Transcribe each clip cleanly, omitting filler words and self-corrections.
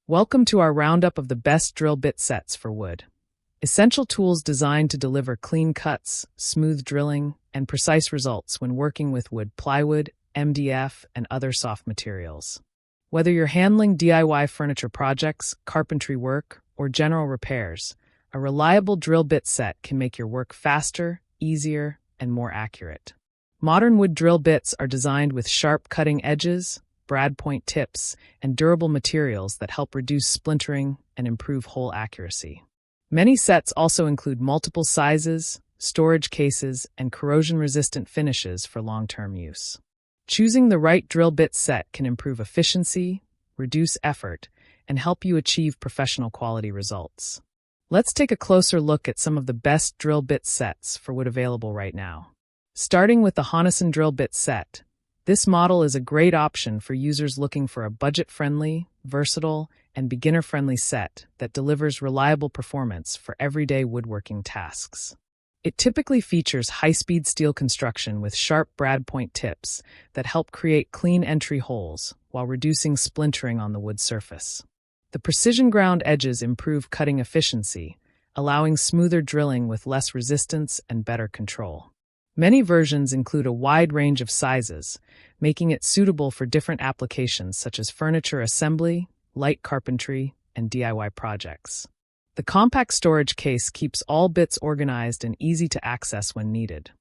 Welcome to our roundup of the best drill bit sets for wood. Essential tools designed to deliver clean cuts, smooth drilling, and precise results when working with wood plywood, MDF, and other soft materials. Whether you're handling DIY furniture projects, carpentry work, or general repairs, a reliable drill bit set can make your work faster, easier, and more accurate. Modern wood drill bits are designed with sharp cutting edges, brad point tips, and durable materials that help reduce splintering and improve hole accuracy. Many sets also include multiple sizes, storage cases, and corrosion-resistant finishes for long-term use. Choosing the right drill bit set can improve efficiency, reduce effort, and help you achieve professional quality results. Let's take a closer look at some of the best drill bit sets for wood available right now. Starting with the Honeson drill bit set, this model is a great option for users looking for a budget-friendly, versatile, and beginner-friendly set that delivers reliable performance for everyday woodworking tasks. It typically features high-speed steel construction with sharp brad point tips that help create clean entry holes while reducing splintering on the wood surface. The precision ground edges improve cutting efficiency, allowing smoother drilling with less resistance and better control. Many versions include a wide range of sizes, making it suitable for different applications such as furniture assembly, light carpentry, and DIY projects. The compact storage case keeps all bits organized and easy to access when needed.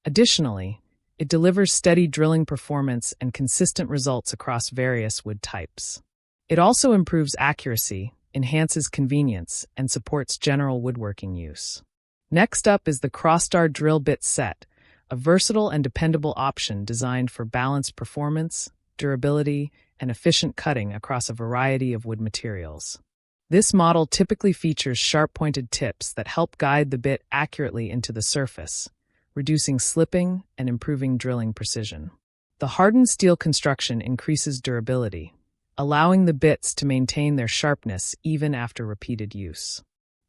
Additionally, it delivers steady drilling performance and consistent results across various wood types. It also improves accuracy, enhances convenience, and supports general woodworking use. Next up is the Crossstar drill bit set, a versatile and dependable option designed for balanced performance, durability, and efficient cutting across a variety of wood materials. This model typically features sharp-pointed tips that help guide the bit accurately into the surface, reducing slipping and improving drilling precision. The hardened steel construction increases durability, allowing the bits to maintain their sharpness even after repeated use.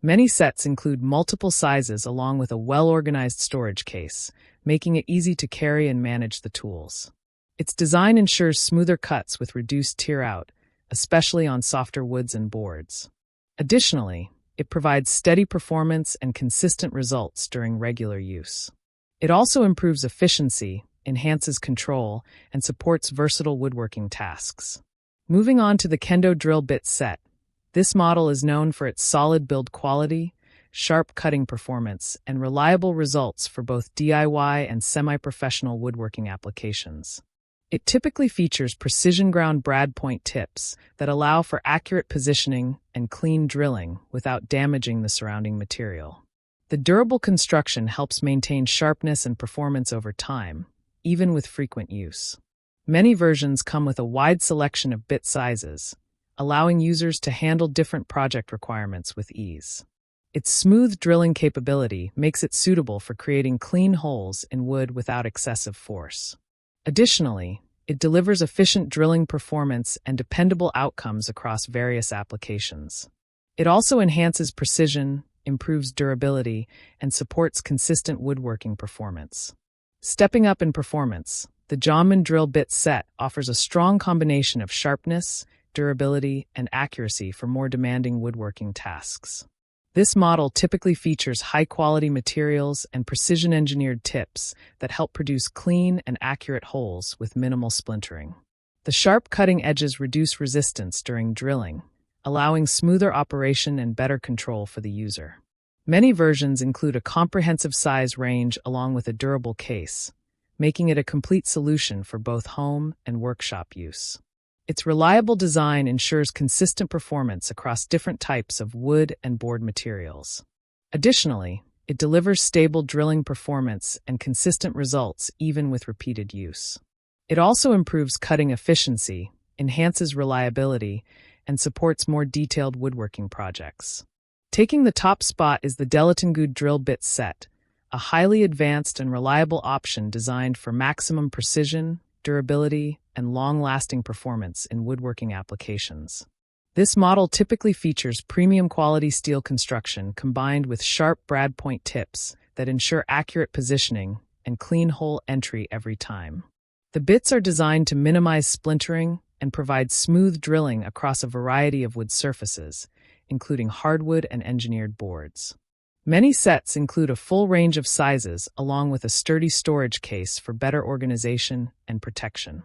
Many sets include multiple sizes along with a well-organized storage case, making it easy to carry and manage the tools. Its design ensures smoother cuts with reduced tear-out, especially on softer woods and boards. Additionally, it provides steady performance and consistent results during regular use. It also improves efficiency, enhances control, and supports versatile woodworking tasks. Moving on to the Kendo drill bit set, this model is known for its solid build quality, sharp cutting performance, and reliable results for both DIY and semi-professional woodworking applications. It typically features precision ground brad point tips that allow for accurate positioning and clean drilling without damaging the surrounding material. The durable construction helps maintain sharpness and performance over time, even with frequent use. Many versions come with a wide selection of bit sizes, allowing users to handle different project requirements with ease. Its smooth drilling capability makes it suitable for creating clean holes in wood without excessive force. Additionally, it delivers efficient drilling performance and dependable outcomes across various applications. It also enhances precision, improves durability, and supports consistent woodworking performance. Stepping up in performance, the Jommen drill bit set offers a strong combination of sharpness, durability, and accuracy for more demanding woodworking tasks. This model typically features high-quality materials and precision-engineered tips that help produce clean and accurate holes with minimal splintering. The sharp cutting edges reduce resistance during drilling, allowing smoother operation and better control for the user. Many versions include a comprehensive size range along with a durable case, making it a complete solution for both home and workshop use. Its reliable design ensures consistent performance across different types of wood and board materials. Additionally, it delivers stable drilling performance and consistent results even with repeated use. It also improves cutting efficiency, enhances reliability, and supports more detailed woodworking projects. Taking the top spot is the Delatungude drill bit set, a highly advanced and reliable option designed for maximum precision, durability, and long-lasting performance in woodworking applications. This model typically features premium quality steel construction combined with sharp brad point tips that ensure accurate positioning and clean hole entry every time. The bits are designed to minimize splintering and provide smooth drilling across a variety of wood surfaces, including hardwood and engineered boards. Many sets include a full range of sizes along with a sturdy storage case for better organization and protection.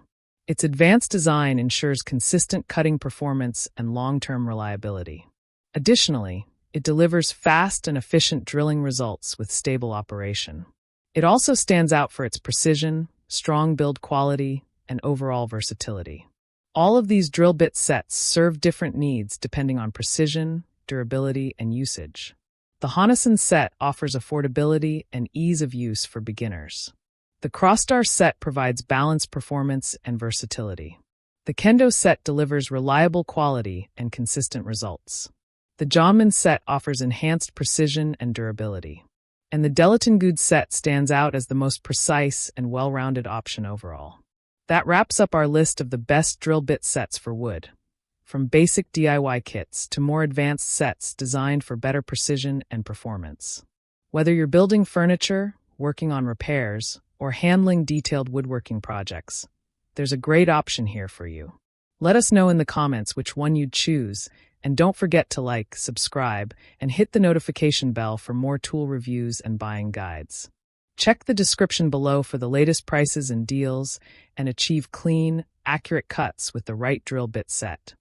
Its advanced design ensures consistent cutting performance and long-term reliability. Additionally, it delivers fast and efficient drilling results with stable operation. It also stands out for its precision, strong build quality, and overall versatility. All of these drill bit sets serve different needs depending on precision, durability, and usage. The Honeson set offers affordability and ease of use for beginners. The Crossstar set provides balanced performance and versatility. The Kendo set delivers reliable quality and consistent results. The Jommen set offers enhanced precision and durability. And the Delaton set stands out as the most precise and well-rounded option overall. That wraps up our list of the best drill bit sets for wood. From basic DIY kits to more advanced sets designed for better precision and performance. Whether you're building furniture, working on repairs, or handling detailed woodworking projects, there's a great option here for you. Let us know in the comments which one you'd choose, and don't forget to like, subscribe, and hit the notification bell for more tool reviews and buying guides. Check the description below for the latest prices and deals, and achieve clean, accurate cuts with the right drill bit set.